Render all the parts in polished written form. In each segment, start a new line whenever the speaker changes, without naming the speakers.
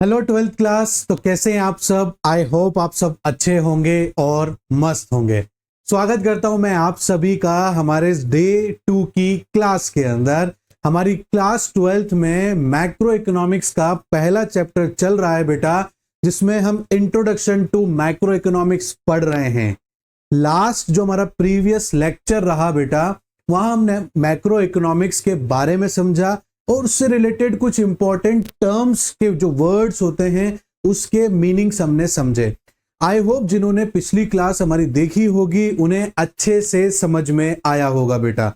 Hello twelfth class. तो कैसे हैं आप सब? आई होप आप सब अच्छे होंगे और मस्त होंगे। स्वागत करता हूं मैं आप सभी का हमारे डे 2 की क्लास के अंदर। हमारी क्लास 12th में मैक्रो इकोनॉमिक्स का पहला चैप्टर चल रहा है बेटा, जिसमें हम इंट्रोडक्शन टू मैक्रो इकोनॉमिक्स पढ़ रहे हैं। लास्ट जो हमारा प्रीवियस लेक्चर रहा बेटा, वहां हमने मैक्रो इकोनॉमिक्स के बारे में समझा और उससे रिलेटेड कुछ इंपॉर्टेंट टर्म्स के जो वर्ड्स होते हैं उसके मीनिंग्स हमने समझे। आई होप जिन्होंने पिछली क्लास हमारी देखी होगी उन्हें अच्छे से समझ में आया होगा बेटा।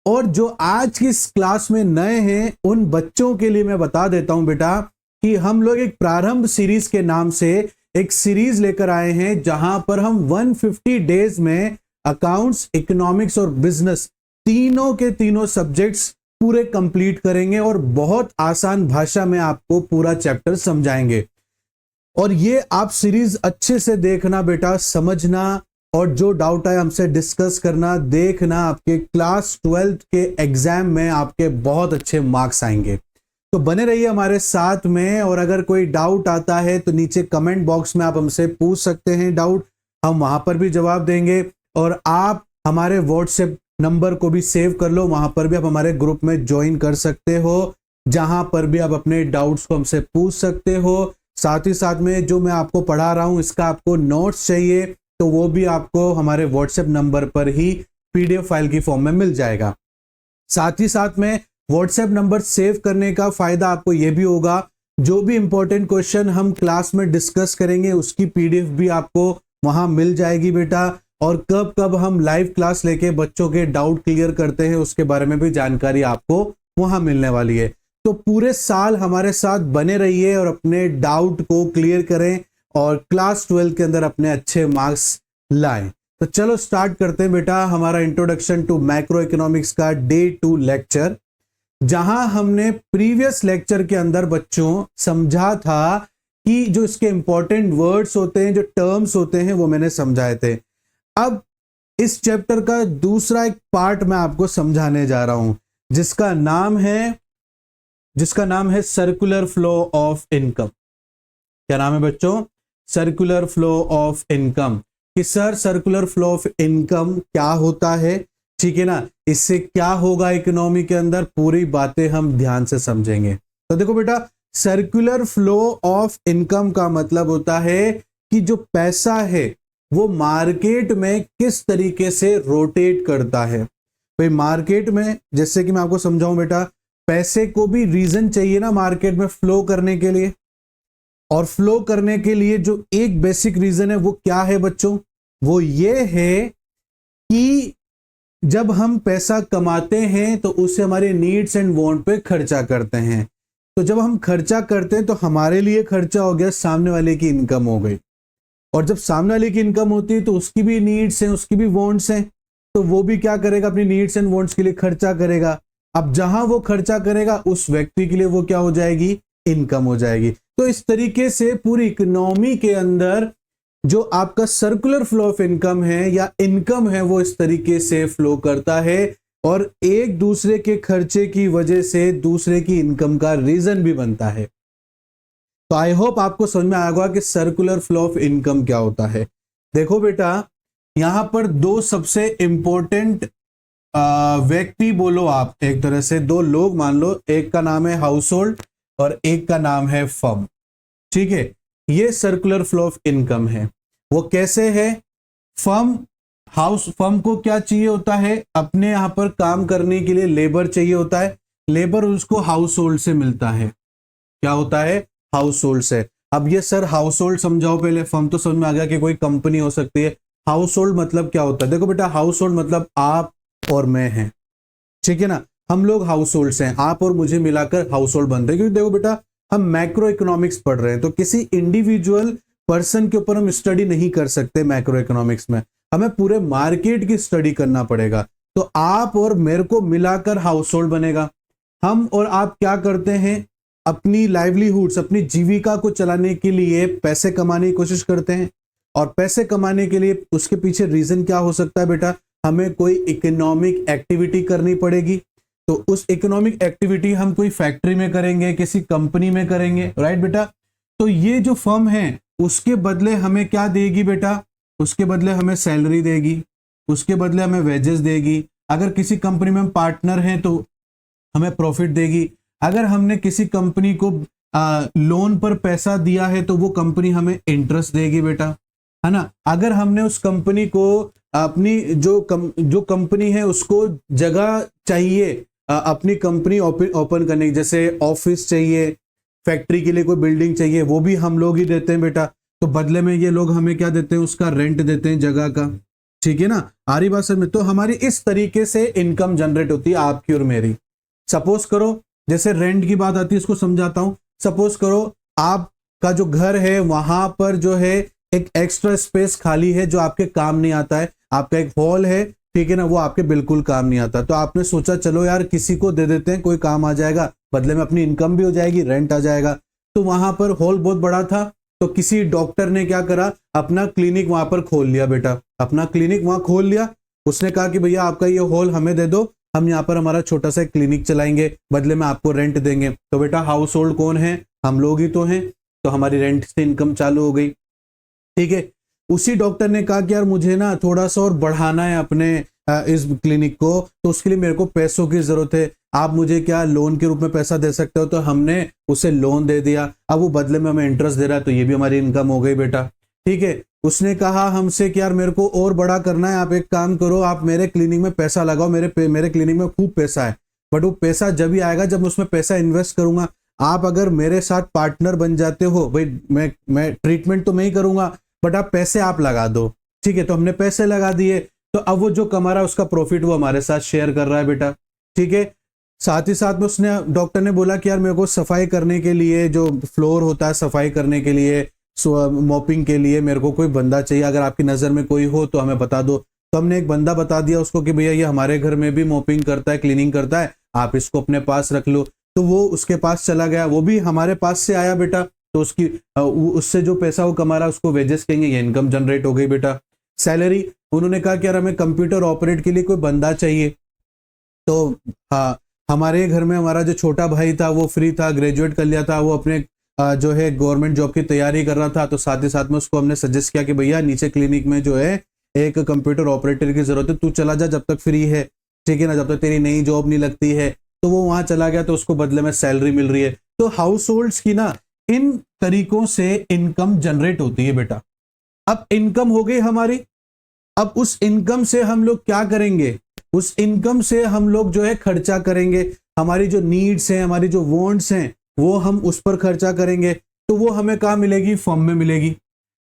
और जो आज की इस क्लास में नए हैं उन बच्चों के लिए मैं बता देता हूं बेटा कि हम लोग एक प्रारंभ सीरीज के नाम से एक सीरीज लेकर आए हैं, जहां पर हम 150 डेज में अकाउंट्स, इकोनॉमिक्स और बिजनेस तीनों के तीनों सब्जेक्ट्स पूरे कंप्लीट करेंगे और बहुत आसान भाषा में आपको पूरा चैप्टर समझाएंगे। और ये आप सीरीज अच्छे से देखना बेटा, समझना, और जो डाउट है हमसे डिस्कस करना, देखना। आपके क्लास 12th के एग्जाम में आपके बहुत अच्छे मार्क्स आएंगे। तो बने रहिए हमारे साथ में, और अगर कोई डाउट आता है तो नीचे कमेंट बॉक्स में आप हमसे पूछ सकते हैं डाउट, हम वहां पर भी जवाब देंगे। और आप हमारे व्हाट्सएप नंबर को भी सेव कर लो, वहां पर भी आप हमारे ग्रुप में ज्वाइन कर सकते हो, जहां पर भी आप अपने डाउट्स को हमसे पूछ सकते हो। साथ ही साथ में जो मैं आपको पढ़ा रहा हूं इसका आपको नोट्स चाहिए तो वो भी आपको हमारे व्हाट्सएप नंबर पर ही पीडीएफ फाइल की फॉर्म में मिल जाएगा। साथ ही साथ में व्हाट्सएप नंबर सेव करने का फायदा आपको यह भी होगा, जो भी इंपॉर्टेंट क्वेश्चन हम क्लास में डिस्कस करेंगे उसकी पीडीएफ भी आपको वहां मिल जाएगी बेटा। और कब कब हम लाइव क्लास लेके बच्चों के डाउट क्लियर करते हैं उसके बारे में भी जानकारी आपको वहां मिलने वाली है। तो पूरे साल हमारे साथ बने रहिए और अपने डाउट को क्लियर करें और क्लास 12 के अंदर अपने अच्छे मार्क्स लाएं। तो चलो स्टार्ट करते हैं बेटा हमारा इंट्रोडक्शन टू मैक्रो इकोनॉमिक्स का डे 2 लेक्चर, जहां हमने प्रीवियस लेक्चर के अंदर बच्चों समझा था कि जो इसके इंपॉर्टेंट वर्ड्स होते हैं, जो टर्म्स होते हैं, वो मैंने समझाए थे। अब इस चैप्टर का दूसरा एक पार्ट मैं आपको समझाने जा रहा हूं, जिसका नाम है सर्कुलर फ्लो ऑफ इनकम। क्या नाम है बच्चों? Circular flow of income. कि sir circular flow of income क्या होता है, ठीक है ना, इससे क्या होगा इकोनॉमी के अंदर, पूरी बातें हम ध्यान से समझेंगे। तो देखो बेटा, सर्कुलर फ्लो ऑफ इनकम का मतलब होता है कि जो पैसा है वो मार्केट में किस तरीके से रोटेट करता है। भाई मार्केट में, जैसे कि मैं आपको समझाऊं बेटा, पैसे को भी रीजन चाहिए ना मार्केट में फ्लो करने के लिए। और फ्लो करने के लिए जो एक बेसिक रीजन है वो क्या है बच्चों? वो ये है कि जब हम पैसा कमाते हैं तो उससे हमारे नीड्स एंड वांट पे खर्चा करते हैं। तो जब हम खर्चा करते हैं तो हमारे लिए खर्चा हो गया, सामने वाले की इनकम हो गई। और जब सामने वाले की इनकम होती है तो उसकी भी नीड्स हैं, उसकी भी वांट्स हैं, तो वो भी क्या करेगा, अपनी नीड्स एंड वांट्स के लिए खर्चा करेगा। अब जहां वो खर्चा करेगा उस व्यक्ति के लिए वो क्या हो जाएगी, इनकम हो जाएगी। तो इस तरीके से पूरी इकोनॉमी के अंदर जो आपका सर्कुलर फ्लो ऑफ इनकम है या इनकम है वो इस तरीके से फ्लो करता है, और एक दूसरे के खर्चे की वजह से दूसरे की इनकम का रीजन भी बनता है। तो आई होप आपको समझ में आएगा कि सर्कुलर फ्लो ऑफ इनकम क्या होता है। देखो बेटा, यहां पर दो सबसे इंपॉर्टेंट व्यक्ति बोलो आप, एक तरह से दो लोग मान लो, एक का नाम है हाउस होल्ड और एक का नाम है फर्म, ठीक है। ये सर्कुलर फ्लो ऑफ इनकम है। वो कैसे है? फर्म को क्या चाहिए होता है, अपने यहां पर काम करने के लिए लेबर चाहिए होता है। लेबर उसको हाउस होल्ड से मिलता है। क्या होता है? हाउस होल्ड से। अब ये सर हाउस होल्ड समझाओ पहले, फर्म तो समझ में आ गया कि कोई कंपनी हो सकती है। हाउस होल्ड मतलब क्या होता है? देखो बेटा, हाउस होल्ड मतलब आप और मैं हैं, ठीक है ना। हम लोग हाउस होल्ड हैं, आप और मुझे मिलाकर हाउस होल्ड बनते हैं। क्योंकि देखो बेटा, हम मैक्रो इकोनॉमिक्स पढ़ रहे हैं तो किसी इंडिविजुअल पर्सन के ऊपर हम स्टडी नहीं कर सकते। मैक्रो इकोनॉमिक्स में हमें पूरे मार्केट की स्टडी करना पड़ेगा। तो आप और मेरे को मिलाकर हाउस होल्ड बनेगा। हम और आप क्या करते हैं, अपनी लाइवलीहुड्स, अपनी जीविका को चलाने के लिए पैसे कमाने की कोशिश करते हैं। और पैसे कमाने के लिए उसके पीछे रीजन क्या हो सकता है बेटा, हमें कोई इकोनॉमिक एक्टिविटी करनी पड़ेगी। तो उस इकोनॉमिक एक्टिविटी हम कोई फैक्ट्री में करेंगे, किसी कंपनी में करेंगे, राइट बेटा। तो ये जो फर्म है उसके बदले हमें क्या देगी बेटा, उसके बदले हमें सैलरी देगी, उसके बदले हमें वेजेस देगी। अगर किसी कंपनी में हम पार्टनर हैं तो हमें प्रॉफिट देगी। अगर हमने किसी कंपनी को लोन पर पैसा दिया है तो वो कंपनी हमें इंटरेस्ट देगी बेटा, है ना। अगर हमने उस कंपनी को अपनी जो कंपनी है उसको जगह चाहिए अपनी कंपनी ओपन करने की, जैसे ऑफिस चाहिए, फैक्ट्री के लिए कोई बिल्डिंग चाहिए, वो भी हम लोग ही देते हैं बेटा। तो बदले में ये लोग हमें क्या देते हैं, उसका रेंट देते हैं जगह का, ठीक है ना। आ रही बात समझ में। तो हमारी इस तरीके से इनकम जनरेट होती है आपकी और मेरी। सपोज करो, जैसे रेंट की बात आती है इसको समझाता हूं। सपोज करो आपका जो घर है वहां पर जो है एक एक्स्ट्रा स्पेस खाली है जो आपके काम नहीं आता है। आपका एक हॉल है, ठीक है ना, वो आपके बिल्कुल काम नहीं आता। तो आपने सोचा चलो यार किसी को दे देते हैं, कोई काम आ जाएगा, बदले में अपनी इनकम भी हो जाएगी, रेंट आ जाएगा। तो वहां पर हॉल बहुत बड़ा था, तो किसी डॉक्टर ने क्या करा, अपना क्लिनिक वहां पर खोल लिया बेटा, अपना क्लिनिक वहां खोल लिया। उसने कहा कि भैया आपका ये हॉल हमें दे दो, हम यहाँ पर हमारा छोटा सा क्लिनिक चलाएंगे, बदले में आपको रेंट देंगे। तो बेटा हाउस होल्ड कौन है, हम लोग ही तो हैं, तो हमारी रेंट से इनकम चालू हो गई, ठीक है। उसी डॉक्टर ने कहा कि यार मुझे ना थोड़ा सा और बढ़ाना है अपने इस क्लिनिक को, तो उसके लिए मेरे को पैसों की जरूरत है, आप मुझे क्या लोन के रूप में पैसा दे सकते हो। तो हमने उसे लोन दे दिया, अब वो बदले में हमें इंटरेस्ट दे रहा है, तो ये भी हमारी इनकम हो गई बेटा, ठीक है। उसने कहा हमसे कि यार मेरे को और बड़ा करना है, आप एक काम करो, आप मेरे क्लिनिक में पैसा लगाओ, मेरे क्लिनिक में खूब पैसा है, बट वो पैसा जब ही आएगा जब मैं उसमें पैसा इन्वेस्ट करूंगा। आप अगर मेरे साथ पार्टनर बन जाते हो, भाई मैं ट्रीटमेंट तो मैं ही करूंगा, बट आप पैसे आप लगा दो, ठीक है। तो हमने पैसे लगा दिए, तो अब वो जो कमा रहा है उसका प्रॉफिट वो हमारे साथ शेयर कर रहा है बेटा, ठीक है। साथ ही साथ में उसने डॉक्टर ने बोला कि यार मेरे को सफाई करने के लिए, जो फ्लोर होता है सफाई करने के लिए, मॉपिंग के लिए मेरे को कोई बंदा चाहिए, अगर आपकी नज़र में कोई हो तो हमें बता दो। तो हमने एक बंदा बता दिया उसको कि भैया ये हमारे घर में भी मॉपिंग करता है, क्लीनिंग करता है, आप इसको अपने पास रख लो। तो वो उसके पास चला गया, वो भी हमारे पास से आया बेटा, तो उससे जो पैसा वो कमा रहा है उसको वेजेस कहेंगे, ये इनकम जनरेट हो गई बेटा। सैलरी, उन्होंने कहा कि यार हमें कंप्यूटर ऑपरेट के लिए कोई बंदा चाहिए, तो हाँ हमारे घर में हमारा जो छोटा भाई था वो फ्री था, ग्रेजुएट कर लिया था, वो अपने जो है गवर्नमेंट जॉब की तैयारी कर रहा था। तो साथ ही साथ में उसको हमने सजेस्ट किया कि भैया नीचे क्लिनिक में जो है एक कंप्यूटर ऑपरेटर की जरूरत है, तू चला जा जब तक फ्री है, ठीक है ना, जब तक तेरी नई जॉब नहीं लगती है। तो वो वहां चला गया, तो उसको बदले में सैलरी मिल रही है। तो हाउस होल्ड्स की ना इन तरीकों से इनकम जनरेट होती है बेटा। अब इनकम हो गई हमारी, अब उस इनकम से हम लोग क्या करेंगे, उस इनकम से हम लोग जो है खर्चा करेंगे, हमारी जो नीड्स हैं, हमारी जो वांट्स हैं, वो हम उस पर खर्चा करेंगे। तो वो हमें कहाँ मिलेगी, फर्म में मिलेगी।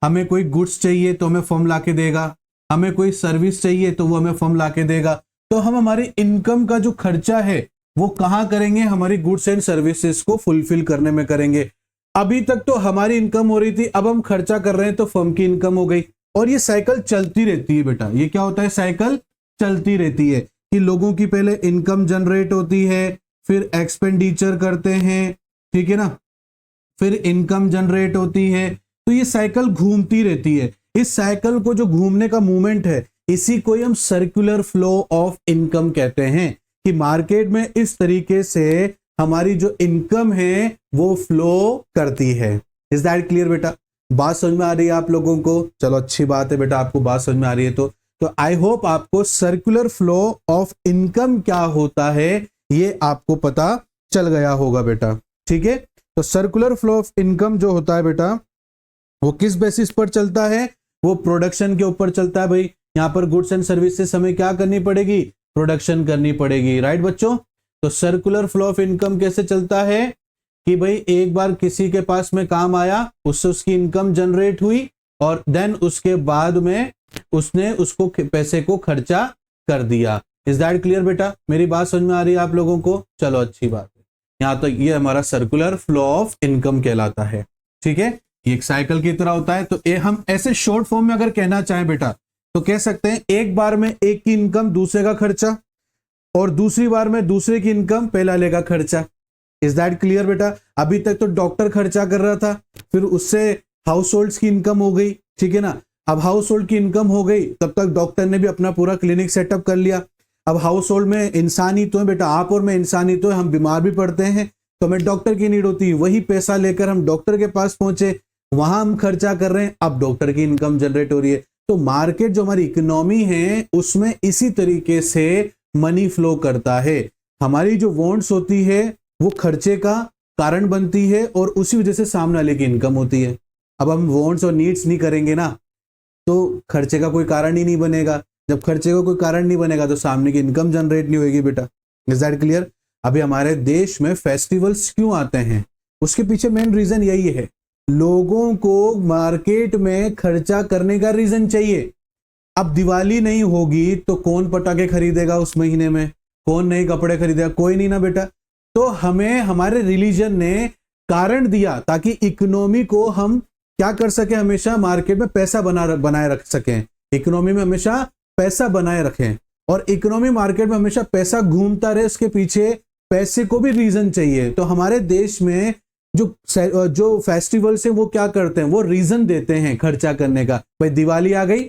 हमें कोई गुड्स चाहिए तो हमें फर्म लाके देगा, हमें कोई सर्विस चाहिए तो वो हमें फर्म लाके देगा। तो हम हमारी इनकम का जो खर्चा है वो कहाँ करेंगे, हमारी गुड्स एंड सर्विसेज को फुलफिल करने में करेंगे। अभी तक तो हमारी इनकम हो रही थी, अब हम खर्चा कर रहे हैं तो फर्म की इनकम हो गई। और ये साइकिल चलती रहती है बेटा, ये क्या होता है, साइकिल चलती रहती है कि लोगों की पहले इनकम जनरेट होती है, फिर एक्सपेंडिचर करते हैं, ठीक है ना, फिर इनकम जनरेट होती है। तो ये साइकिल घूमती रहती है। इस साइकिल को जो घूमने का मूवमेंट है, इसी को हम सर्कुलर फ्लो ऑफ इनकम कहते हैं, कि मार्केट में इस तरीके से हमारी जो इनकम है वो फ्लो करती है। इज दैट क्लियर बेटा? बात समझ में आ रही है आप लोगों को? चलो अच्छी बात है बेटा, आपको बात समझ में आ रही है। तो आई होप आपको सर्कुलर फ्लो ऑफ इनकम क्या होता है ये आपको पता चल गया होगा बेटा, ठीक है। तो सर्कुलर फ्लो ऑफ इनकम जो होता है बेटा, वो किस बेसिस पर चलता है, वो प्रोडक्शन के ऊपर चलता है। भाई यहां पर गुड्स एंड सर्विसेज हमें क्या करनी पड़ेगी, प्रोडक्शन करनी पड़ेगी, राइट बच्चों। तो सर्कुलर फ्लो ऑफ इनकम कैसे चलता है कि भाई एक बार किसी के पास में काम आया, उससे उसकी इनकम जनरेट हुई, और देन उसके बाद में उसने उसको पैसे को खर्चा कर दिया। इज दैट क्लियर बेटा? मेरी बात समझ में आ रही है आप लोगों को? चलो अच्छी बात है। यहां तक ये हमारा सर्कुलर फ्लो ऑफ इनकम कहलाता है, ठीक है। ये एक साइकिल की तरह होता है। तो हम ऐसे शॉर्ट फॉर्म में अगर कहना चाहें बेटा तो कह सकते हैं एक बार में एक की इनकम दूसरे का खर्चा, और दूसरी बार में दूसरे की इनकम पहला लेगा खर्चा। इज दैट क्लियर बेटा? अभी तक तो डॉक्टर खर्चा कर रहा था, फिर उससे हाउस होल्ड्स की इनकम हो गई, ठीक है ना। अब हाउस होल्ड की इनकम हो गई, तब तक डॉक्टर ने भी अपना पूरा क्लिनिक सेटअप कर लिया। अब हाउस होल्ड में इंसान ही तो है बेटा, आप और मैं इंसान ही तो है, हम बीमार भी पड़ते हैं, तो हमें डॉक्टर की नीड होती है, वही पैसा लेकर हम डॉक्टर के पास पहुंचे, वहां हम खर्चा कर रहे हैं, अब डॉक्टर की इनकम जनरेट हो रही है। तो मार्केट जो हमारी इकोनॉमी है उसमें इसी तरीके से मनी फ्लो करता है। हमारी जो वांट्स होती है वो खर्चे का कारण बनती है और उसी वजह से सामने वाले की इनकम होती है। अब हम वांट्स और नीड्स नहीं करेंगे ना तो खर्चे का कोई कारण ही नहीं बनेगा। जब खर्चे का कोई कारण नहीं बनेगा तो सामने की इनकम जनरेट नहीं होगी बेटा। Is that clear? अभी हमारे देश में फेस्टिवल्स क्यों आते हैं, उसके पीछे मेन रीजन यही है, लोगों को मार्केट में खर्चा करने का रीजन चाहिए। अब दिवाली नहीं होगी तो कौन पटाखे खरीदेगा उस महीने में, कौन नए कपड़े खरीदेगा, कोई नहीं ना बेटा। तो हमें हमारे रिलीजन ने कारण दिया ताकि इकोनॉमी को हम क्या कर सके, हमेशा मार्केट में पैसा बनाए रख सकें, इकोनॉमी में हमेशा पैसा बनाए रखें। और इकोनॉमी मार्केट में हमेशा पैसा घूमता रहे, उसके पीछे पैसे को भी रीजन चाहिए। तो हमारे देश में जो फेस्टिवल्स है वो क्या करते हैं, वो रीजन देते हैं खर्चा करने का। भाई दिवाली आ गई,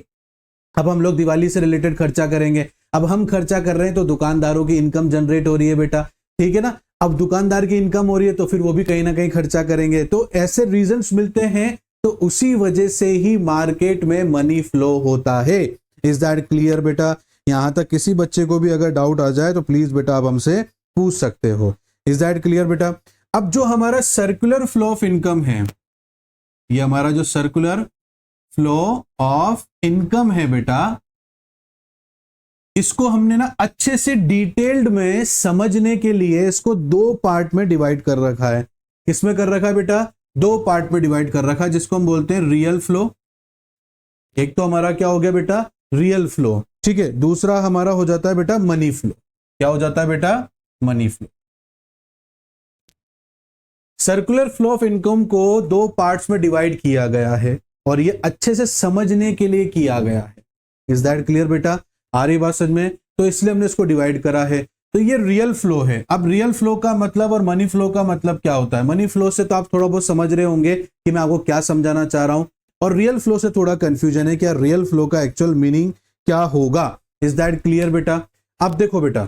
अब हम लोग दिवाली से रिलेटेड खर्चा करेंगे। अब हम खर्चा कर रहे हैं तो दुकानदारों की इनकम जनरेट हो रही है बेटा, ठीक है ना। अब दुकानदार की इनकम हो रही है तो फिर वो भी कहीं ना कहीं खर्चा करेंगे। तो ऐसे रीजंस मिलते हैं, तो उसी वजह से ही मार्केट में मनी फ्लो होता है। इज दैट क्लियर बेटा? यहां तक किसी बच्चे को भी अगर डाउट आ जाए तो प्लीज बेटा आप हमसे पूछ सकते हो। इज दैट क्लियर बेटा? अब जो हमारा सर्कुलर फ्लो ऑफ इनकम है, ये हमारा जो सर्कुलर फ्लो ऑफ इनकम है बेटा, इसको हमने ना अच्छे से डिटेल्ड में समझने के लिए इसको दो पार्ट में डिवाइड कर रखा है। किसमें कर रखा है बेटा? दो पार्ट में डिवाइड कर रखा है, जिसको हम बोलते हैं रियल फ्लो। एक तो हमारा क्या हो गया बेटा? रियल फ्लो, ठीक है। दूसरा हमारा हो जाता है बेटा मनी फ्लो। क्या हो जाता है बेटा? Money flow. Circular flow of income को दो पार्ट्स में डिवाइड किया गया है और ये अच्छे से समझने के लिए किया गया है। इज दैट क्लियर बेटा? आ रही बात समझ में? तो इसलिए हमने इसको डिवाइड करा है। तो ये रियल फ्लो है। अब रियल फ्लो का मतलब और मनी फ्लो का मतलब क्या होता है? मनी फ्लो से तो आप थोड़ा बहुत समझ रहे होंगे कि मैं आपको क्या समझाना चाह रहा हूं, और रियल फ्लो से थोड़ा कंफ्यूजन है कि रियल फ्लो का एक्चुअल मीनिंग क्या होगा। इज दैट क्लियर बेटा? अब देखो बेटा,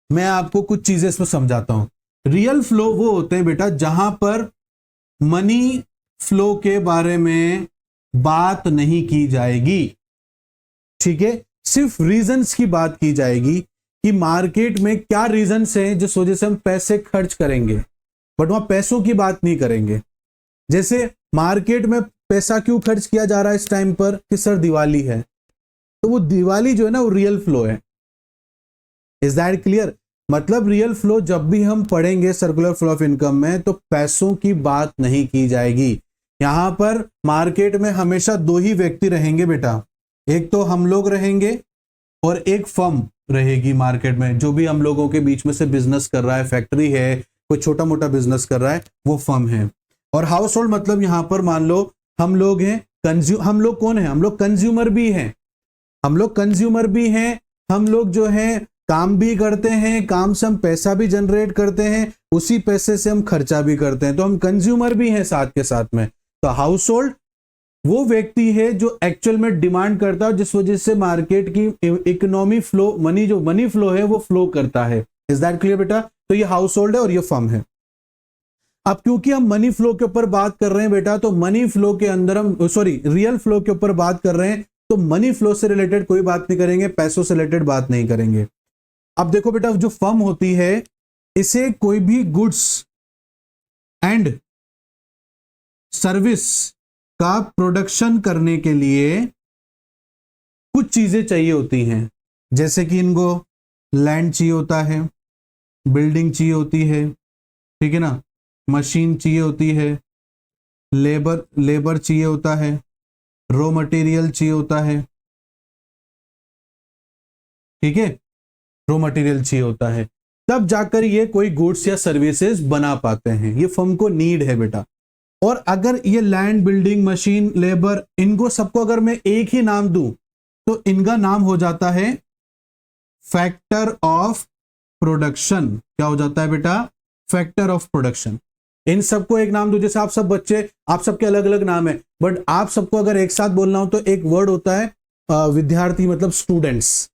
मैं आपको कुछ चीजें इसमें समझाता हूं। रियल फ्लो वो होते हैं बेटा जहां पर मनी फ्लो के बारे में बात नहीं की जाएगी, ठीक है। सिर्फ रीजंस की बात की जाएगी कि मार्केट में क्या रीजंस हैं जिस वजह से हम पैसे खर्च करेंगे, बट वहां पैसों की बात नहीं करेंगे। जैसे मार्केट में पैसा क्यों खर्च किया जा रहा है इस टाइम पर कि सर दिवाली है, तो वो दिवाली जो है ना वो रियल फ्लो है। Is that clear? मतलब रियल फ्लो जब भी हम पढ़ेंगे सर्कुलर फ्लो ऑफ इनकम में तो पैसों की बात नहीं की जाएगी। यहां पर मार्केट में हमेशा दो ही व्यक्ति रहेंगे बेटा, एक तो हम लोग रहेंगे और एक फर्म रहेगी मार्केट में। जो भी हम लोगों के बीच में से बिजनेस कर रहा है, फैक्ट्री है, कोई छोटा मोटा बिजनेस कर रहा है, वो फर्म है। और हाउस होल्ड मतलब यहां पर मान लो हम लोग हैं, हम लोग कौन है? हम लोग कंज्यूमर भी हैं, हम लोग कंज्यूमर भी हैं, हम लोग जो है काम भी करते हैं, काम से हम पैसा भी जनरेट करते हैं, उसी पैसे से हम खर्चा भी करते हैं, तो हम कंज्यूमर भी हैं साथ के साथ में। तो हाउस होल्ड वो व्यक्ति है जो एक्चुअल में डिमांड करता है, जिस वजह से मार्केट की इकोनॉमी फ्लो, मनी फ्लो है वो फ्लो करता है। इज दैट क्लियर बेटा? तो ये हाउस होल्ड है और ये फर्म है। अब क्योंकि हम मनी फ्लो के ऊपर बात कर रहे हैं बेटा, तो मनी फ्लो के अंदर हम रियल फ्लो के ऊपर बात कर रहे हैं, तो मनी फ्लो से रिलेटेड कोई बात नहीं करेंगे, पैसों से रिलेटेड बात नहीं करेंगे। अब देखो बेटा, जो फर्म होती है इसे कोई भी गुड्स एंड सर्विस का प्रोडक्शन करने के लिए कुछ चीजें चाहिए होती हैं, जैसे कि इनको लैंड चाहिए होता है, बिल्डिंग चाहिए होती है, ठीक है ना, मशीन चाहिए होती है, लेबर चाहिए होता है, रॉ मटेरियल चाहिए होता है, ठीक है, रॉ मटेरियल चाहिए होता है, तब जाकर ये कोई गुड्स या सर्विसेज बना पाते हैं। ये फर्म को नीड है बेटा। और अगर ये लैंड, बिल्डिंग, मशीन, लेबर, इनको सबको अगर मैं एक ही नाम दूं तो इनका नाम हो जाता है फैक्टर ऑफ प्रोडक्शन। क्या हो जाता है बेटा? Factor of production. इन सबको एक नाम दो, जैसे आप सब बच्चे, आप सबके अलग अलग नाम है, बट आप सबको अगर एक साथ बोलना हो तो एक वर्ड होता है विद्यार्थी, मतलब स्टूडेंट्स,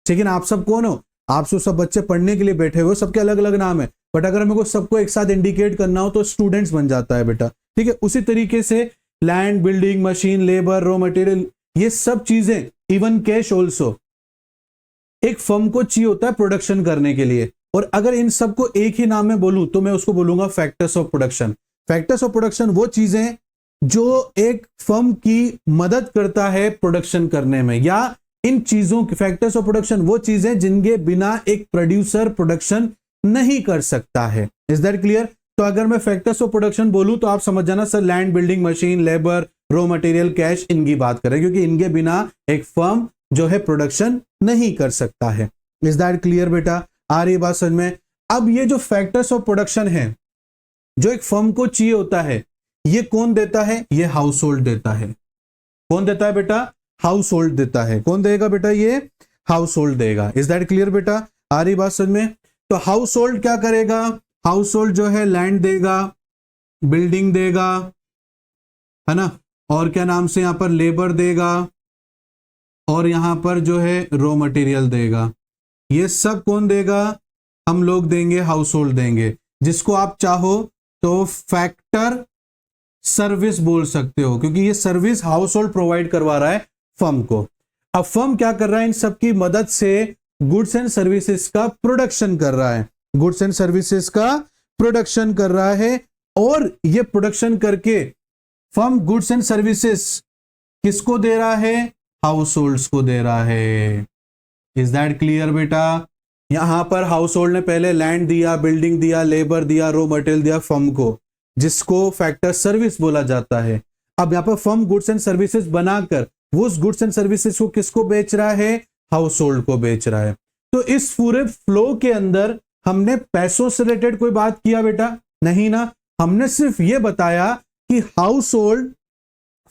ठीक है ना। आप सब कौन हो? आप सब बच्चे पढ़ने के लिए बैठे हुए, सबके अलग अलग नाम है, बट अगर मेरे को सबको एक साथ इंडिकेट करना हो तो स्टूडेंट्स बन जाता है बेटा, ठीक है। उसी तरीके से land, building, machine, labour, raw material, ये सब चीजें, इवन कैश ऑल्सो, एक फर्म को चाहिए होता है प्रोडक्शन करने के लिए। और अगर इन सबको एक ही नाम में बोलूं तो मैं उसको बोलूंगा factors of production. Factors of production वो चीजें जो एक फर्म की मदद करता है प्रोडक्शन करने में, या इन चीजों की, फैक्टर्स ऑफ प्रोडक्शन वो चीजें जिनके बिना एक प्रोड्यूसर प्रोडक्शन नहीं कर सकता है। Is that clear? तो अगर मैं फैक्टर्स ऑफ प्रोडक्शन बोलूं तो आप समझ जाना sir land, building, machine, labour, raw material, cash, इनकी बात करें, क्योंकि इनके बिना एक फर्म जो है प्रोडक्शन नहीं कर सकता है। इज दैट क्लियर बेटा? आ रही बात समझ में? अब ये जो फैक्टर्स ऑफ प्रोडक्शन है जो एक फर्म को चाहिए होता है, ये कौन देता है? ये हाउस होल्ड देता है। कौन देता है बेटा? हाउस होल्ड देता है। कौन देगा बेटा? ये हाउस होल्ड देगा। इज दैट क्लियर बेटा? आ रही बात समझ में? तो हाउस होल्ड क्या करेगा? हाउस होल्ड जो है लैंड देगा, बिल्डिंग देगा, है ना, और क्या नाम से यहां पर लेबर देगा, और यहां पर जो है रॉ मटेरियल देगा। ये सब कौन देगा? हम लोग देंगे, हाउस होल्ड देंगे, जिसको आप चाहो तो फैक्टर सर्विस बोल सकते हो, क्योंकि ये सर्विस हाउस होल्ड प्रोवाइड करवा रहा है फर्म को। अब फर्म क्या कर रहा है? इन सबकी मदद से गुड्स एंड सर्विसेज का प्रोडक्शन कर रहा है, गुड्स एंड सर्विसेज का प्रोडक्शन कर रहा है। और ये प्रोडक्शन करके फर्म गुड्स एंड सर्विसेज किसको दे रहा है? हाउस होल्ड्स को दे रहा है। इज दैट क्लियर बेटा? यहां पर हाउस होल्ड ने पहले लैंड दिया, बिल्डिंग दिया, लेबर दिया, रॉ मटेरियल दिया फर्म को, जिसको फैक्टर सर्विस बोला जाता है। अब यहां पर फर्म गुड्स एंड सर्विसेज बनाकर वो उस गुड्स एंड सर्विसेज को किसको बेच रहा है? हाउस होल्ड को बेच रहा है। तो इस पूरे फ्लो के अंदर हमने पैसों से रिलेटेड कोई बात किया बेटा? नहीं ना। हमने सिर्फ ये बताया कि हाउस होल्ड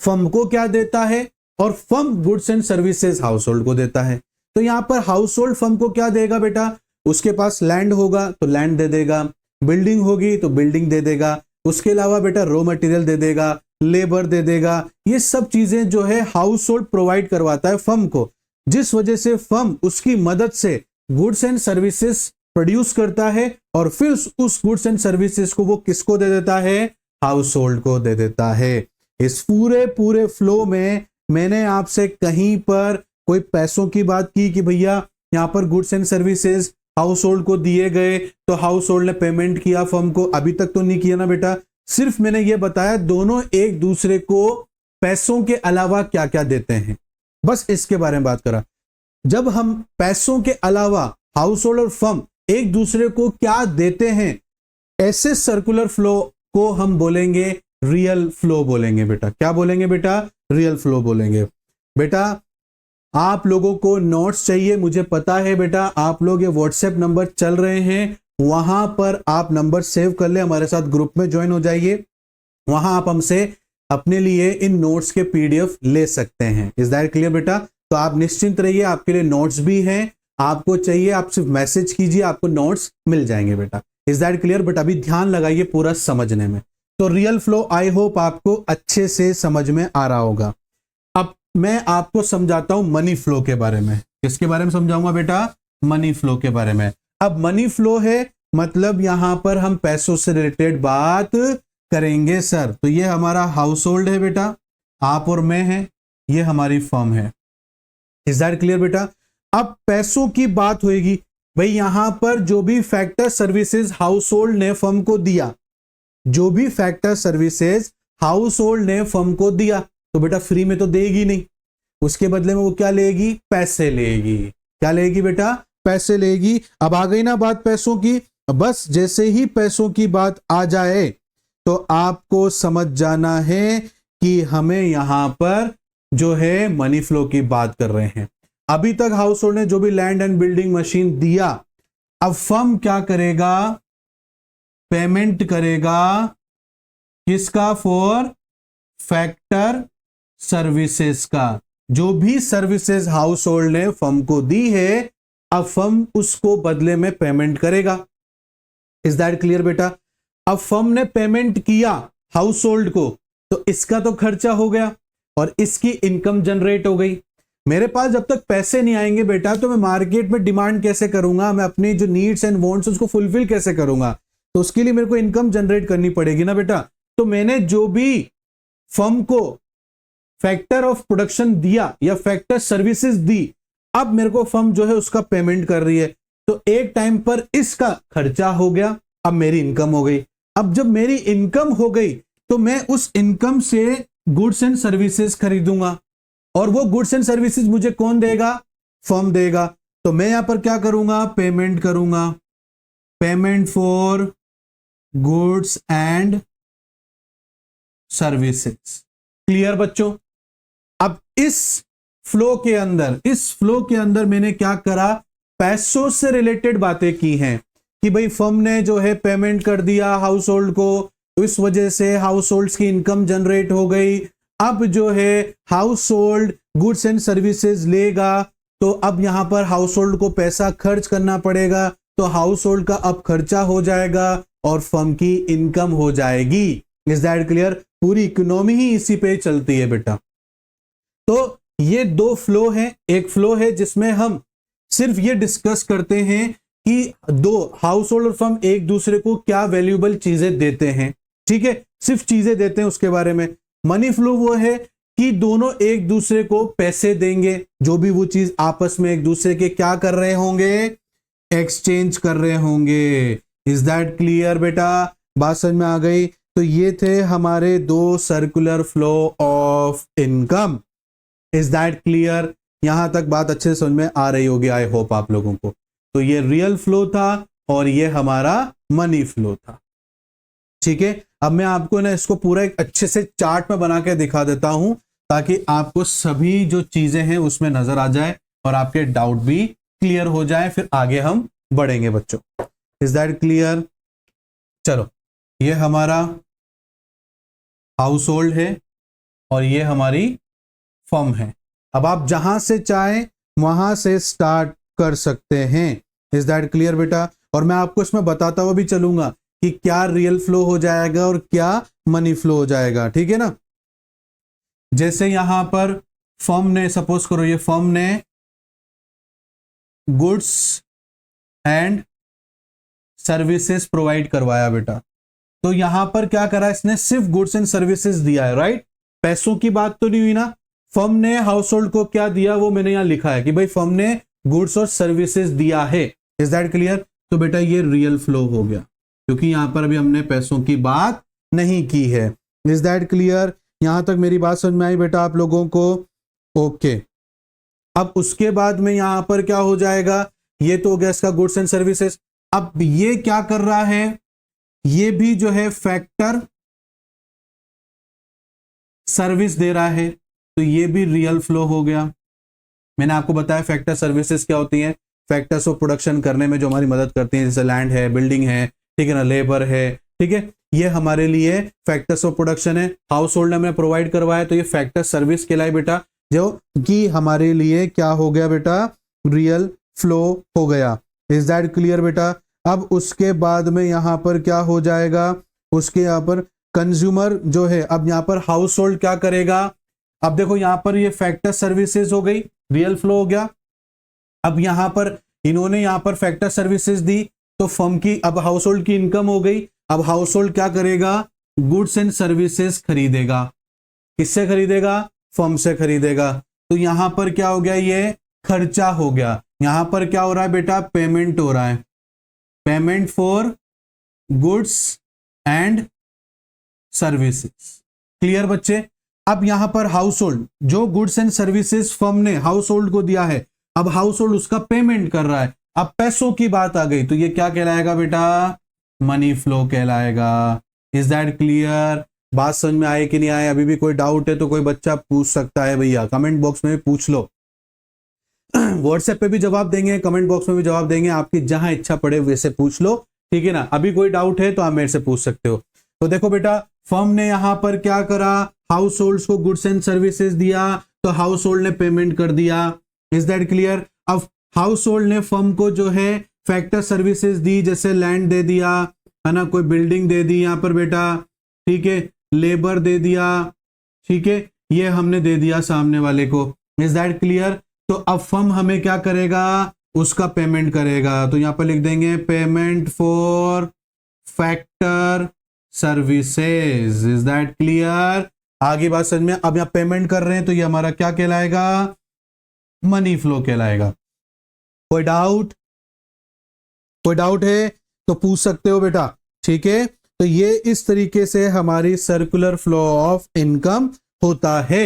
फर्म को क्या देता है और firm goods and services house hold को देता है। तो यहां पर हाउस होल्ड फर्म को क्या देगा बेटा? उसके पास लैंड होगा तो लैंड दे देगा, बिल्डिंग होगी तो बिल्डिंग दे देगा, उसके अलावा बेटा रॉ मटेरियल दे देगा, लेबर दे देगा। ये सब चीजें जो है हाउस होल्ड प्रोवाइड करवाता है फर्म को, जिस वजह से फर्म उसकी मदद से गुड्स एंड सर्विसेज प्रोड्यूस करता है, और फिर उस गुड्स एंड सर्विसेज को वो किसको दे देता है? हाउस होल्ड को दे देता है। इस पूरे फ्लो में मैंने आपसे कहीं पर कोई पैसों की बात की कि भैया यहां पर goods and services house hold को दिए गए तो हाउस होल्ड ने पेमेंट किया फर्म को? अभी तक तो नहीं किया ना बेटा। सिर्फ मैंने ये बताया दोनों एक दूसरे को पैसों के अलावा क्या क्या देते हैं, बस इसके बारे में बात करा। जब हम पैसों के अलावा हाउस होल्ड और फर्म एक दूसरे को क्या देते हैं, ऐसे सर्कुलर फ्लो को हम बोलेंगे रियल फ्लो बोलेंगे बेटा। क्या बोलेंगे बेटा? रियल फ्लो बोलेंगे। बेटा आप लोगों को नोट्स चाहिए, मुझे पता है बेटा। आप लोग ये व्हाट्सएप नंबर चल रहे हैं, वहां पर आप नंबर सेव कर ले, हमारे साथ ग्रुप में ज्वाइन हो जाइए, वहां आप हमसे अपने लिए इन नोट्स के पीडीएफ ले सकते हैं। इज दैट क्लियर बेटा? तो आप निश्चिंत रहिए, आपके लिए नोट्स भी हैं, आपको चाहिए आप सिर्फ मैसेज कीजिए, आपको नोट्स मिल जाएंगे बेटा। Is that clear? बट अभी ध्यान लगाइए पूरा समझने में। तो रियल फ्लो आई होप आपको अच्छे से समझ में आ रहा होगा। अब मैं आपको समझाता हूं मनी फ्लो के बारे में। किसके बारे में समझाऊंगा बेटा? मनी फ्लो के बारे में। अब मनी फ्लो है मतलब यहां पर हम पैसों से रिलेटेड बात करेंगे सर। तो ये हमारा हाउस होल्ड है बेटा, आप और मैं हैं, ये हमारी फर्म है। इज दैट क्लियर बेटा? अब पैसों की बात होगी भाई, यहां पर जो भी फैक्टर सर्विसेज हाउस होल्ड ने फर्म को दिया, जो भी फैक्टर सर्विसेज हाउस होल्ड ने फर्म को दिया, तो बेटा फ्री में तो देगी नहीं, उसके बदले में वो क्या लेगी? पैसे लेगी। क्या लेगी बेटा? पैसे लेगी। अब आ गई ना बात पैसों की। बस जैसे ही पैसों की बात आ जाए तो आपको समझ जाना है कि हमें यहां पर जो है मनी फ्लो की बात कर रहे हैं। अभी तक हाउस होल्ड ने जो भी लैंड एंड बिल्डिंग मशीन दिया, अब फर्म क्या करेगा? पेमेंट करेगा किसका? फॉर फैक्टर सर्विसेज का। जो भी सर्विसेज हाउस होल्ड ने फर्म को दी है, अब फर्म उसको बदले में पेमेंट करेगा। इज दैट क्लियर बेटा? अब फर्म ने पेमेंट किया हाउस होल्ड को, तो इसका तो खर्चा हो गया और इसकी इनकम जनरेट हो गई। मेरे पास जब तक पैसे नहीं आएंगे बेटा, तो मैं मार्केट में डिमांड कैसे करूंगा? मैं अपनी जो नीड्स एंड वांट्स उसको फुलफिल कैसे करूंगा? तो उसके लिए मेरे को इनकम जनरेट करनी पड़ेगी ना बेटा। तो मैंने जो भी फर्म को फैक्टर ऑफ प्रोडक्शन दिया या फैक्टर सर्विसेज दी, अब मेरे को फर्म जो है उसका पेमेंट कर रही है, तो एक टाइम पर इसका खर्चा हो गया, अब मेरी इनकम हो गई। अब जब मेरी इनकम हो गई तो मैं उस इनकम से गुड्स एंड सर्विसेज खरीदूंगा, और वो गुड्स एंड सर्विसेज मुझे कौन देगा? फर्म देगा। तो मैं यहां पर क्या करूंगा? पेमेंट करूंगा, payment for goods and services. Clear बच्चों? अब इस फ्लो के अंदर मैंने क्या करा? पैसों से रिलेटेड बातें की हैं कि भाई फर्म ने जो है पेमेंट कर दिया हाउस होल्ड को, इस वजह से हाउस होल्ड की इनकम जनरेट हो गई। अब जो है house hold goods and services लेगा, तो अब यहां पर हाउस होल्ड को पैसा खर्च करना पड़ेगा, तो हाउस होल्ड का अब खर्चा हो जाएगा और फर्म की इनकम हो जाएगी। Is that clear? पूरी इकोनॉमी ही इसी पे चलती है बेटा। तो ये दो फ्लो हैं। एक फ्लो है जिसमें हम सिर्फ ये डिस्कस करते हैं कि दो हाउस होल्ड और फर्म एक दूसरे को क्या वैल्यूएबल चीजें देते हैं, ठीक है, सिर्फ चीजें देते हैं उसके बारे में। मनी फ्लो वो है कि दोनों एक दूसरे को पैसे देंगे, जो भी वो चीज आपस में एक दूसरे के क्या कर रहे होंगे? एक्सचेंज कर रहे होंगे। इज दैट क्लियर बेटा? बात समझ में आ गई? तो ये थे हमारे दो circular flow of income. Is that clear? यहां तक बात अच्छे से समझ में आ रही होगी, आई होप आप लोगों को। तो ये रियल फ्लो था और ये हमारा मनी फ्लो था, ठीक है। अब मैं आपको ना इसको पूरा एक अच्छे से चार्ट में बना के दिखा देता हूं, ताकि आपको सभी जो चीजें हैं उसमें नजर आ जाए और आपके डाउट भी क्लियर हो जाए, फिर आगे हम बढ़ेंगे बच्चों। Is that clear? चलो, ये हमारा हाउस होल्ड है और ये हमारी फर्म है। अब आप जहां से चाहें वहां से स्टार्ट कर सकते हैं। इज दैट क्लियर बेटा? और मैं आपको इसमें बताता हुआ भी चलूंगा कि क्या रियल फ्लो हो जाएगा और क्या मनी फ्लो हो जाएगा, ठीक है ना। जैसे यहां पर फर्म ने, सपोज करो ये फर्म ने गुड्स एंड सर्विसेज प्रोवाइड करवाया बेटा, तो यहां पर क्या करा इसने? सिर्फ गुड्स एंड सर्विसेज दिया है, राइट? पैसों की बात तो नहीं हुई ना। फर्म ने हाउस होल्ड को क्या दिया वो मैंने यहां लिखा है कि भाई फर्म ने गुड्स और सर्विसेज दिया है। Is that clear? तो बेटा ये रियल फ्लो हो गया, क्योंकि यहां पर अभी हमने पैसों की बात नहीं की है। Is that clear? यहां तक मेरी बात समझ में आई बेटा आप लोगों को? ओके। अब उसके बाद में यहां पर क्या हो जाएगा? ये तो हो गया इसका गुड्स एंड सर्विसेज। अब ये क्या कर रहा है? ये भी जो है फैक्टर सर्विस दे रहा है, तो ये भी रियल फ्लो हो गया। मैंने आपको बताया फैक्टर सर्विसेज क्या होती हैं। फैक्टर्स ऑफ प्रोडक्शन करने में जो हमारी मदद करती हैं, जैसे लैंड है, बिल्डिंग है, ठीक है ना, लेबर है, ठीक है, ये हमारे लिए फैक्टर्स ऑफ प्रोडक्शन है। हाउस होल्ड हमने प्रोवाइड करवाया तो ये फैक्टर सर्विस कहलाए बेटा, जो कि हमारे लिए क्या हो गया बेटा? रियल फ्लो हो गया। इज दैट क्लियर बेटा? अब उसके बाद में यहां पर क्या हो जाएगा? उसके यहां पर कंज्यूमर जो है, अब यहां पर हाउस होल्ड क्या करेगा? अब देखो यहां पर ये फैक्टर सर्विसेज हो गई, रियल फ्लो हो गया। अब यहां पर इन्होंने यहां पर फैक्टर सर्विसेज दी, तो फर्म की, अब हाउस होल्ड की इनकम हो गई। अब हाउस होल्ड क्या करेगा? गुड्स एंड सर्विसेज खरीदेगा। किससे खरीदेगा? फर्म से खरीदेगा। तो यहां पर क्या हो गया? ये खर्चा हो गया। यहां पर क्या हो रहा है बेटा? पेमेंट हो रहा है, payment for goods and services. Clear बच्चे? अब यहां पर हाउस होल्ड, जो गुड्स एंड सर्विसेज फर्म ने हाउस होल्ड को दिया है, अब हाउस होल्ड उसका पेमेंट कर रहा है। अब पैसों की बात आ गई, तो ये क्या कहलाएगा बेटा? मनी फ्लो कहलाएगा। Is that clear? बात समझ में आए कि नहीं आए? अभी भी कोई डाउट है तो कोई बच्चा पूछ सकता है भैया, कमेंट बॉक्स में भी पूछ लो। व्हाट्सएप पे भी जवाब देंगे, कमेंट बॉक्स में भी जवाब देंगे, आपकी जहां इच्छा पड़े वैसे पूछ लो, ठीक है ना। अभी कोई डाउट है तो आप मेरे से पूछ सकते हो। तो देखो बेटा, फर्म ने यहां पर क्या करा? हाउस होल्ड को गुड्स एंड सर्विसेज दिया, तो हाउस होल्ड ने पेमेंट कर दिया। Is that clear? अब हाउस होल्ड ने फर्म को जो है फैक्टर सर्विसेज दी, जैसे लैंड दे दिया, है ना, कोई बिल्डिंग दे दी यहां पर बेटा, ठीक है, लेबर दे दिया, ठीक है, ये हमने दे दिया सामने वाले को। Is that clear? तो अब फर्म हमें क्या करेगा? उसका पेमेंट करेगा। तो यहां पर लिख देंगे payment for factor services. Is that clear? आगे बात समझ में? अब यहां पेमेंट कर रहे हैं तो ये हमारा क्या कहलाएगा? मनी फ्लो कहलाएगा। कोई डाउट? कोई डाउट है तो पूछ सकते हो बेटा, ठीक है। तो ये इस तरीके से हमारी सर्कुलर फ्लो ऑफ इनकम होता है।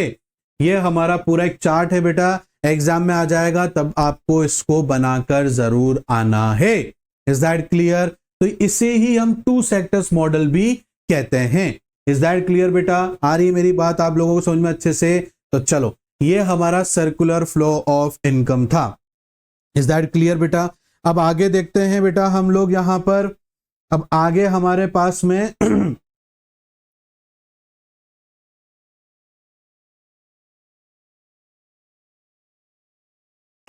ये हमारा पूरा एक चार्ट है बेटा, एग्जाम में आ जाएगा, तब आपको इसको बनाकर जरूर आना है। Is that clear? तो इसे ही हम टू सेक्टर्स मॉडल भी कहते हैं। इज दैट क्लियर बेटा? आ रही है मेरी बात आप लोगों को समझ में अच्छे से? तो चलो, ये हमारा सर्कुलर फ्लो ऑफ इनकम था। इज दैट क्लियर बेटा? अब आगे देखते हैं बेटा हम लोग यहां पर। अब आगे हमारे पास में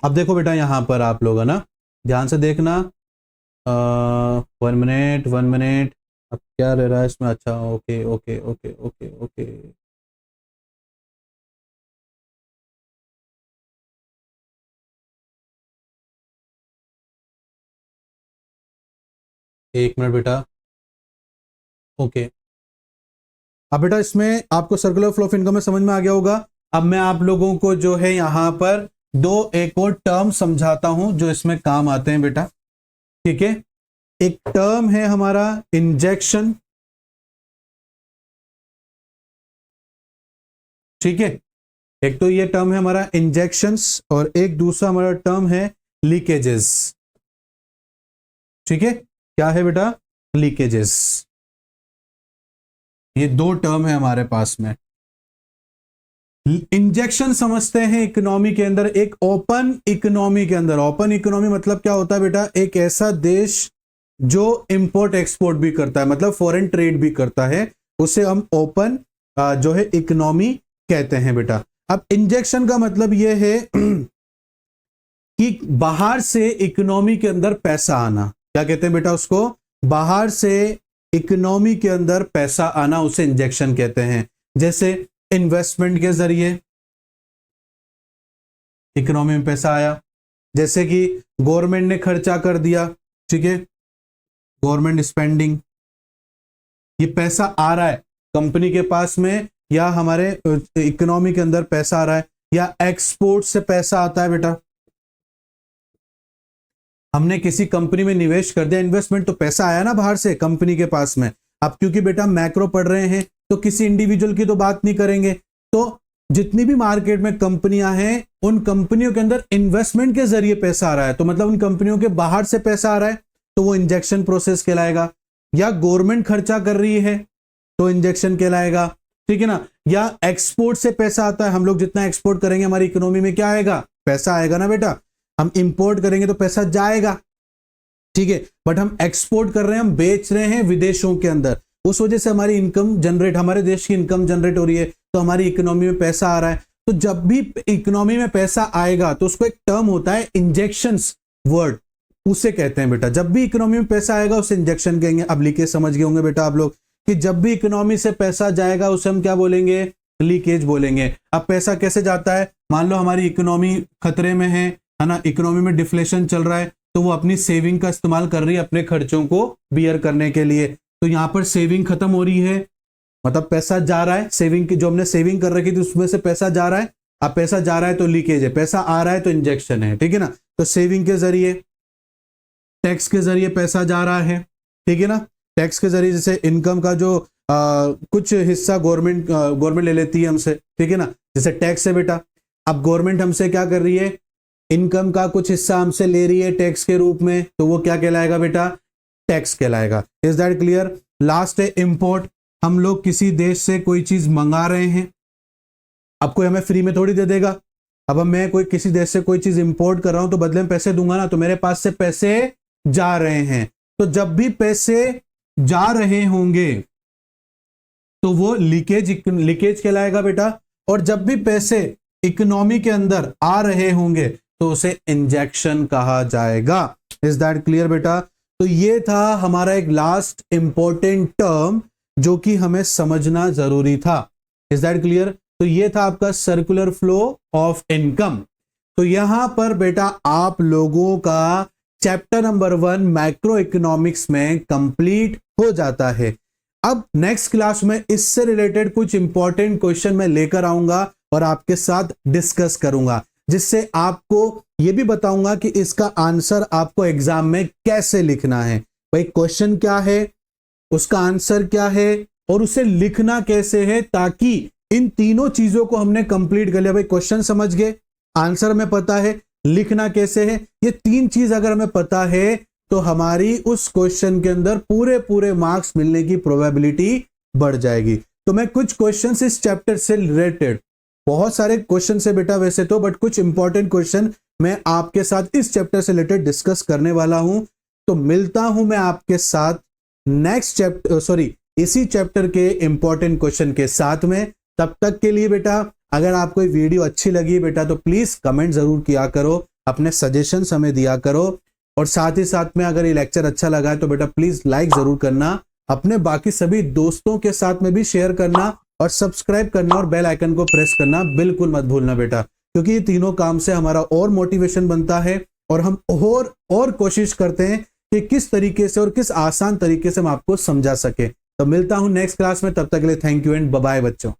अब देखो बेटा यहां पर आप लोग है ना, ध्यान से देखना। 1 मिनट 1 मिनट। अब क्या रह रहा है इसमें? अच्छा, okay okay okay okay okay. 1 minute बेटा। ओके, अब बेटा इसमें आपको सर्कुलर फ्लो ऑफ इनकम में समझ में आ गया होगा। अब मैं आप लोगों को जो है यहां पर दो एक और टर्म समझाता हूं जो इसमें काम आते हैं बेटा, ठीक है। एक टर्म है हमारा इंजेक्शन, ठीक है। एक तो ये टर्म है हमारा इंजेक्शंस और एक दूसरा हमारा टर्म है लीकेजेस, ठीक है। क्या है बेटा? लीकेजेस। ये दो टर्म है हमारे पास में। इंजेक्शन समझते हैं इकोनॉमी के अंदर, एक ओपन इकोनॉमी के अंदर। ओपन इकोनॉमी मतलब क्या होता है बेटा? एक ऐसा देश जो इंपोर्ट एक्सपोर्ट भी करता है, मतलब फॉरेन ट्रेड भी करता है, उसे हम ओपन जो है इकोनॉमी कहते हैं बेटा। अब इंजेक्शन का मतलब यह है कि बाहर से इकोनॉमी के अंदर पैसा आना। क्या कहते हैं बेटा उसको? बाहर से इकोनॉमी के अंदर पैसा आना, उसे इंजेक्शन कहते हैं। जैसे इन्वेस्टमेंट के जरिए इकोनॉमी में पैसा आया, जैसे कि गवर्नमेंट ने खर्चा कर दिया, ठीक है, गवर्नमेंट स्पेंडिंग, ये पैसा आ रहा है कंपनी के पास में, या हमारे इकोनॉमी के अंदर पैसा आ रहा है, या एक्सपोर्ट से पैसा आता है बेटा। हमने किसी कंपनी में निवेश कर दिया, इन्वेस्टमेंट, तो पैसा आया ना बाहर से कंपनी के पास में। अब क्योंकि बेटा मैक्रो पढ़ रहे हैं तो किसी इंडिविजुअल की तो बात नहीं करेंगे, तो जितनी भी मार्केट में कंपनियां हैं उन कंपनियों के अंदर इन्वेस्टमेंट के जरिए पैसा आ रहा है, तो मतलब उन कंपनियों के बाहर से पैसा आ रहा है, तो वो इंजेक्शन प्रोसेस कहलाएगा। या गवर्नमेंट खर्चा कर रही है तो इंजेक्शन कहलाएगा, ठीक है ना। या एक्सपोर्ट से पैसा आता है, हम लोग जितना एक्सपोर्ट करेंगे हमारी इकोनॉमी में क्या आएगा? पैसा आएगा ना बेटा। हम इंपोर्ट करेंगे तो पैसा जाएगा, ठीक है, बट हम एक्सपोर्ट कर रहे हैं, हम बेच रहे हैं विदेशों के अंदर, उस वजह से हमारी इनकम जनरेट, हमारे देश की इनकम जनरेट हो रही है, तो हमारी इकोनॉमी में पैसा आ रहा है। तो जब भी इकोनॉमी में पैसा आएगा तो उसको एक टर्म होता है इंजेक्शंस वर्ड, उसे कहते हैं बेटा। जब भी इकोनॉमी में पैसा आएगा उसे इंजेक्शन कहेंगे। अब लीकेज समझ गए होंगे बेटा आप लोग कि जब भी इकोनॉमी से पैसा जाएगा उसे हम क्या बोलेंगे? लीकेज बोलेंगे। अब पैसा कैसे जाता है? मान लो हमारी इकोनॉमी खतरे में है ना, इकोनॉमी में डिफ्लेशन चल रहा है, तो वो अपनी सेविंग का इस्तेमाल कर रही है अपने खर्चों को बियर करने के लिए, तो यहां पर सेविंग खत्म हो रही है, मतलब पैसा जा रहा है, सेविंग की जो हमने सेविंग कर रखी थी उसमें से पैसा जा रहा है। अब पैसा जा रहा है तो लीकेज है, पैसा आ रहा है तो इंजेक्शन है, ठीक है ना। तो सेविंग के जरिए, टैक्स के जरिए पैसा जा रहा है, ठीक है ना। टैक्स के जरिए जैसे इनकम का जो कुछ हिस्सा गवर्नमेंट ले लेती है हमसे, ठीक है ना, जैसे टैक्स है बेटा। अब गवर्नमेंट हमसे क्या कर रही है? इनकम का कुछ हिस्सा हमसे ले रही है टैक्स के रूप में, तो वो क्या कहलाएगा बेटा? टैक्स कहलाएगा। Is that clear? लास्ट है इंपोर्ट। हम लोग किसी देश से कोई चीज मंगा रहे हैं, अब कोई हमें फ्री में थोड़ी दे देगा। अब मैं कोई किसी देश से कोई चीज इंपोर्ट कर रहा हूं तो बदले में पैसे दूंगा ना, तो मेरे पास से पैसे जा रहे हैं। तो जब भी पैसे जा रहे होंगे तो वो लीकेज कहलाएगा बेटा। और जब भी पैसे इकोनॉमी के अंदर आ रहे होंगे तो उसे इंजेक्शन कहा जाएगा। इज दैट क्लियर बेटा? तो ये था हमारा एक लास्ट इंपॉर्टेंट टर्म जो कि हमें समझना जरूरी था। Is that clear? तो ये था आपका सर्कुलर फ्लो ऑफ इनकम। तो यहां पर बेटा आप लोगों का चैप्टर नंबर 1 मैक्रो इकोनॉमिक्स में कंप्लीट हो जाता है। अब नेक्स्ट क्लास में इससे रिलेटेड कुछ इंपॉर्टेंट क्वेश्चन मैं लेकर आऊंगा और आपके साथ डिस्कस करूंगा, जिससे आपको यह भी बताऊंगा कि इसका आंसर आपको एग्जाम में कैसे लिखना है। भाई क्वेश्चन क्या है, उसका आंसर क्या है और उसे लिखना कैसे है, ताकि इन तीनों चीजों को हमने कंप्लीट कर लिया। भाई क्वेश्चन समझ गए, आंसर हमें पता है, लिखना कैसे है, ये तीन चीज अगर हमें पता है तो हमारी उस क्वेश्चन के अंदर पूरे मार्क्स मिलने की प्रोबेबिलिटी बढ़ जाएगी। तो मैं कुछ क्वेश्चंस इस चैप्टर से रिलेटेड, बहुत सारे क्वेश्चन है बेटा वैसे तो, बट कुछ इंपॉर्टेंट क्वेश्चन मैं आपके साथ इस चैप्टर से रिलेटेड डिस्कस करने वाला हूं। तो मिलता हूं मैं आपके साथ नेक्स्ट चैप्टर, इसी चैप्टर के इंपॉर्टेंट क्वेश्चन के साथ में। तब तक के लिए बेटा, अगर आपको वीडियो अच्छी लगी बेटा तो प्लीज कमेंट जरूर किया करो, अपने सजेशंस हमें दिया करो, और साथ ही साथ में अगर ये लेक्चर अच्छा लगा है तो बेटा प्लीज लाइक जरूर करना, अपने बाकी सभी दोस्तों के साथ में भी शेयर करना, और सब्सक्राइब करना और बेल आइकन को प्रेस करना बिल्कुल मत भूलना बेटा, क्योंकि ये तीनों काम से हमारा और मोटिवेशन बनता है और हम और कोशिश करते हैं कि किस तरीके से और किस आसान तरीके से हम आपको समझा सके। तो मिलता हूं नेक्स्ट क्लास में, तब तक के लिए thank you and bye bye बच्चों।